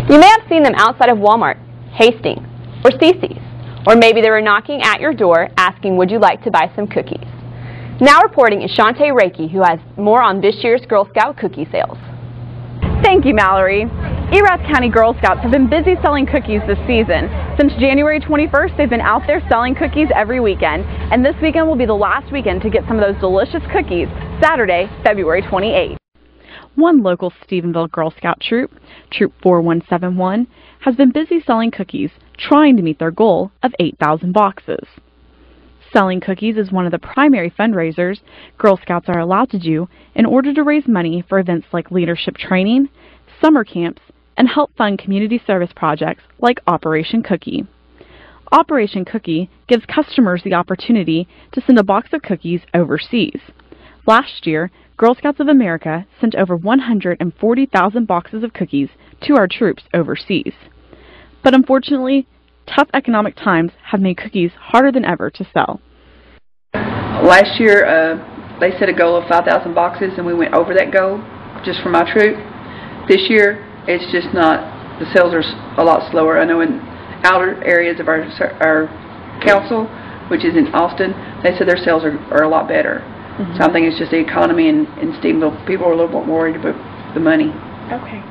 You may have seen them outside of Walmart, Hastings, or Cece's, or maybe they were knocking at your door asking, would you like to buy some cookies? Now reporting is Shantae Reiki, who has more on this year's Girl Scout cookie sales. Thank you, Mallory. Erath County Girl Scouts have been busy selling cookies this season. Since January 21st, they've been out there selling cookies every weekend, and this weekend will be the last weekend to get some of those delicious cookies, Saturday, February 28th. One local Stephenville Girl Scout troop, Troop 4171, has been busy selling cookies, trying to meet their goal of 8,000 boxes. Selling cookies is one of the primary fundraisers Girl Scouts are allowed to do in order to raise money for events like leadership training, summer camps, and help fund community service projects like Operation Cookie. Operation Cookie gives customers the opportunity to send a box of cookies overseas. Last year, Girl Scouts of America sent over 140,000 boxes of cookies to our troops overseas. But unfortunately, tough economic times have made cookies harder than ever to sell. Last year, they set a goal of 5,000 boxes, and we went over that goal just for my troop. This year, it's just not, the sales are a lot slower. I know in outer areas of our council, which is in Austin, they said their sales are a lot better. So I think it's just the economy in Stephenville. People are a little bit worried about the money. Okay.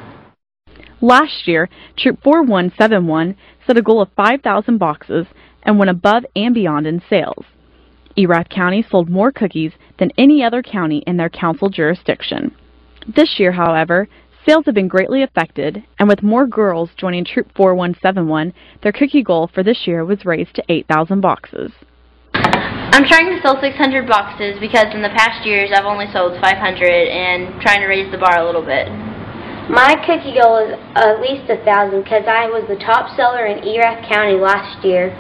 Last year, Troop 4171 set a goal of 5,000 boxes and went above and beyond in sales. Erath County sold more cookies than any other county in their council jurisdiction. This year, however, sales have been greatly affected, and with more girls joining Troop 4171, their cookie goal for this year was raised to 8,000 boxes. I'm trying to sell 600 boxes because in the past years I've only sold 500 and trying to raise the bar a little bit. My cookie goal is at least 1,000 because I was the top seller in Erath County last year.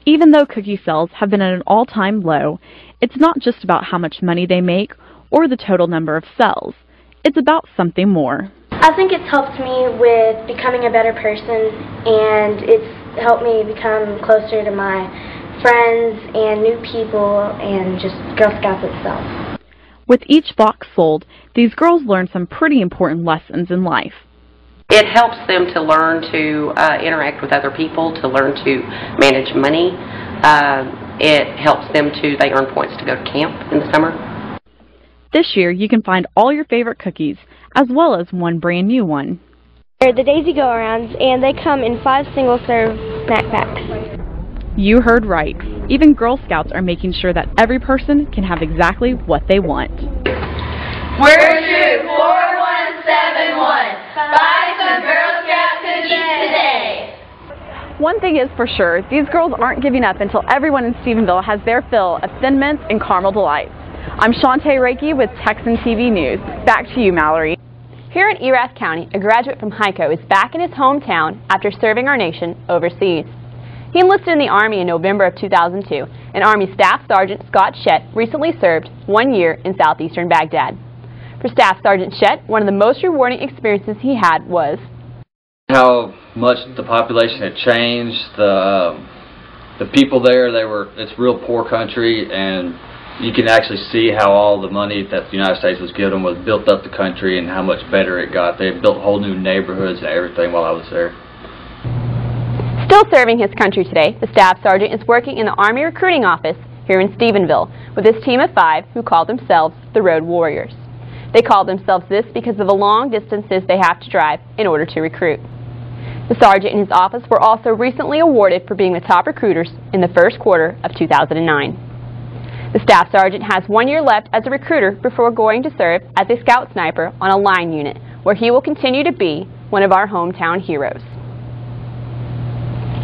Even though cookie sales have been at an all-time low, it's not just about how much money they make or the total number of sales. It's about something more. I think it's helped me with becoming a better person, and it's helped me become closer to my friends and new people and just Girl Scouts itself. With each box sold, these girls learn some pretty important lessons in life. It helps them to learn to interact with other people, to learn to manage money. It helps them they earn points to go to camp in the summer. This year, you can find all your favorite cookies, as well as one brand new one. They're the Daisy Go-Arounds, and they come in 5 single-serve snack packs. You heard right. Even Girl Scouts are making sure that every person can have exactly what they want. We're Troop 4171. Buy some Girl Scout cookies today. One thing is for sure, these girls aren't giving up until everyone in Stephenville has their fill of Thin Mints and Caramel Delights. I'm Shantae Reiki with Texan TV News. Back to you, Mallory. Here in Erath County, a graduate from HICO is back in his hometown after serving our nation overseas. He enlisted in the Army in November of 2002, and Army Staff Sergeant Scott Shett recently served 1 year in southeastern Baghdad. For Staff Sergeant Shett, one of the most rewarding experiences he had was how much the population had changed. The people there, it's a real poor country, and you can actually see how all the money that the United States was giving them was built up the country and how much better it got. They built whole new neighborhoods and everything while I was there. Still serving his country today, the Staff Sergeant is working in the Army Recruiting Office here in Stephenville with his team of 5 who call themselves the Road Warriors. They call themselves this because of the long distances they have to drive in order to recruit. The Sergeant and his office were also recently awarded for being the top recruiters in the first quarter of 2009. The Staff Sergeant has 1 year left as a recruiter before going to serve as a Scout Sniper on a line unit, where he will continue to be one of our hometown heroes.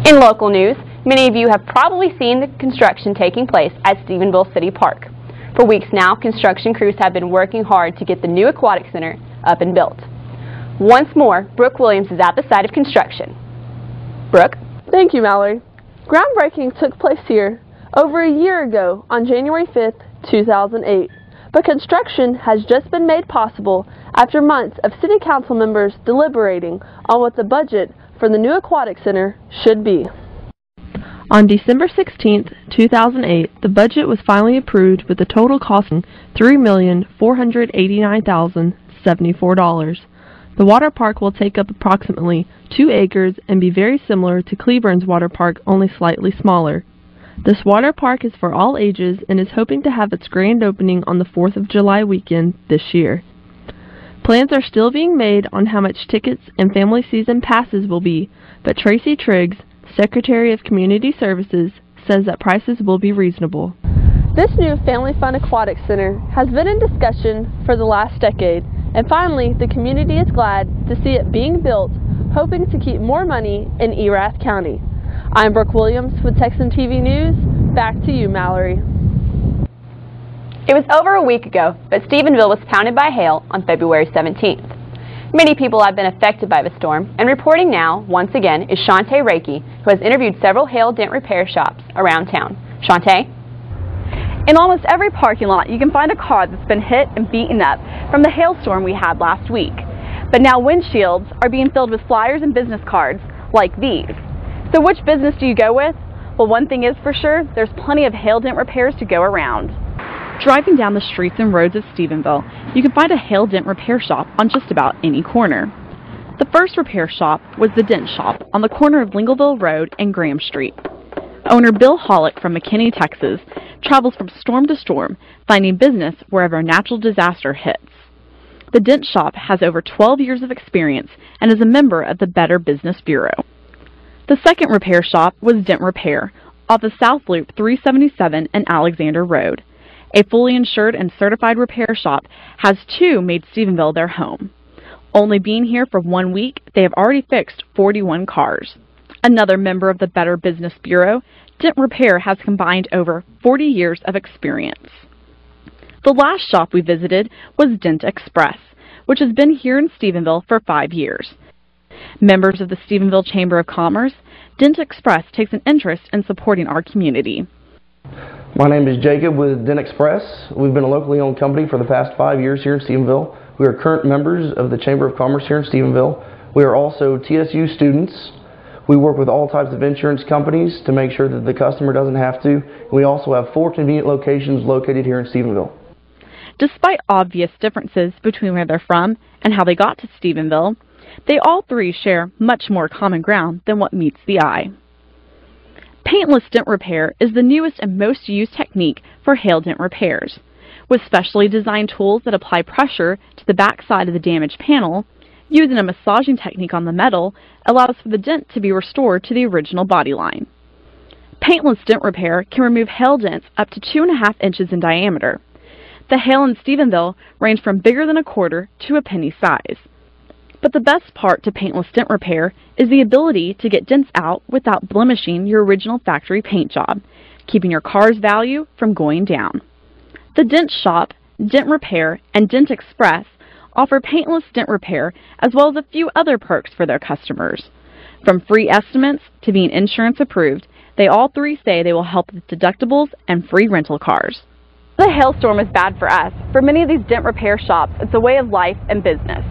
In local news, many of you have probably seen the construction taking place at Stephenville City Park. For weeks now, construction crews have been working hard to get the new aquatic center up and built. Once more, Brooke Williams is at the site of construction. Brooke? Thank you, Mallory. Groundbreaking took place here over a year ago on January 5th, 2008, but construction has just been made possible after months of City Council members deliberating on what the budget for the new aquatic center should be. On December 16, 2008, the budget was finally approved with the total costing $3,489,074. The water park will take up approximately 2 acres and be very similar to Cleburne's water park, only slightly smaller. This water park is for all ages and is hoping to have its grand opening on the 4th of July weekend this year. Plans are still being made on how much tickets and family season passes will be, but Tracy Triggs, Secretary of Community Services, says that prices will be reasonable. This new Family Fun Aquatic Center has been in discussion for the last decade, and finally the community is glad to see it being built, hoping to keep more money in Erath County. I'm Brooke Williams with Texan TV News. Back to you, Mallory. It was over a week ago that Stephenville was pounded by hail on February 17th. Many people have been affected by the storm, and reporting now, once again, is Shantae Reiki, who has interviewed several hail dent repair shops around town. Shantae? In almost every parking lot, you can find a car that's been hit and beaten up from the hailstorm we had last week. But now windshields are being filled with flyers and business cards like these. So which business do you go with? Well, one thing is for sure, there's plenty of hail dent repairs to go around. Driving down the streets and roads of Stephenville, you can find a hail dent repair shop on just about any corner. The first repair shop was the Dent Shop on the corner of Lingleville Road and Graham Street. Owner Bill Hollick from McKinney, Texas, travels from storm to storm, finding business wherever a natural disaster hits. The Dent Shop has over 12 years of experience and is a member of the Better Business Bureau. The second repair shop was Dent Repair off of South Loop 377 and Alexander Road. A fully insured and certified repair shop has too made Stephenville their home. Only being here for 1 week, they have already fixed 41 cars. Another member of the Better Business Bureau, Dent Repair has combined over 40 years of experience. The last shop we visited was Dent Express, which has been here in Stephenville for 5 years. Members of the Stephenville Chamber of Commerce, Dent Express takes an interest in supporting our community. My name is Jacob with Dent Express. We've been a locally owned company for the past 5 years here in Stephenville. We are current members of the Chamber of Commerce here in Stephenville. We are also TSU students. We work with all types of insurance companies to make sure that the customer doesn't have to. We also have 4 convenient locations located here in Stephenville. Despite obvious differences between where they're from and how they got to Stephenville, they all three share much more common ground than what meets the eye. Paintless dent repair is the newest and most used technique for hail dent repairs. With specially designed tools that apply pressure to the back side of the damaged panel, using a massaging technique on the metal allows for the dent to be restored to the original body line. Paintless dent repair can remove hail dents up to 2.5 inches in diameter. The hail in Stephenville range from bigger than a quarter to a penny size. But the best part to paintless dent repair is the ability to get dents out without blemishing your original factory paint job, keeping your car's value from going down. The Dent Shop, Dent Repair, and Dent Express offer paintless dent repair as well as a few other perks for their customers. From free estimates to being insurance approved, they all three say they will help with deductibles and free rental cars. The hailstorm is bad for us. For many of these dent repair shops, it's a way of life and business.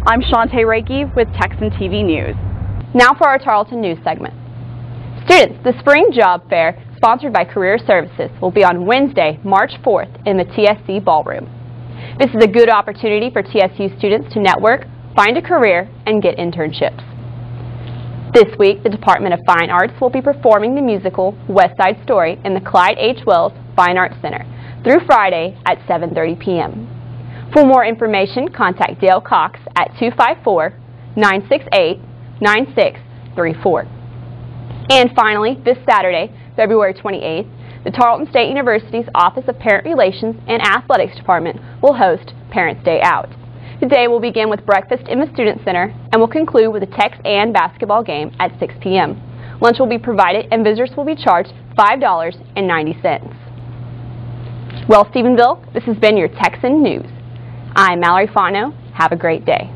I'm Shantae Reiki with Texan TV News. Now for our Tarleton News segment. Students, the Spring Job Fair, sponsored by Career Services, will be on Wednesday, March 4th in the TSC Ballroom. This is a good opportunity for TSU students to network, find a career, and get internships. This week, the Department of Fine Arts will be performing the musical West Side Story in the Clyde H. Wells Fine Arts Center through Friday at 7:30 p.m. For more information, contact Dale Cox at 254-968-9634. And finally, this Saturday, February 28th, the Tarleton State University's Office of Parent Relations and Athletics Department will host Parents' Day Out. The day will begin with breakfast in the Student Center and will conclude with a Texan basketball game at 6 p.m. Lunch will be provided and visitors will be charged $5.90. Well, Stephenville, this has been your Texan News. I'm Mallory Fano. Have a great day.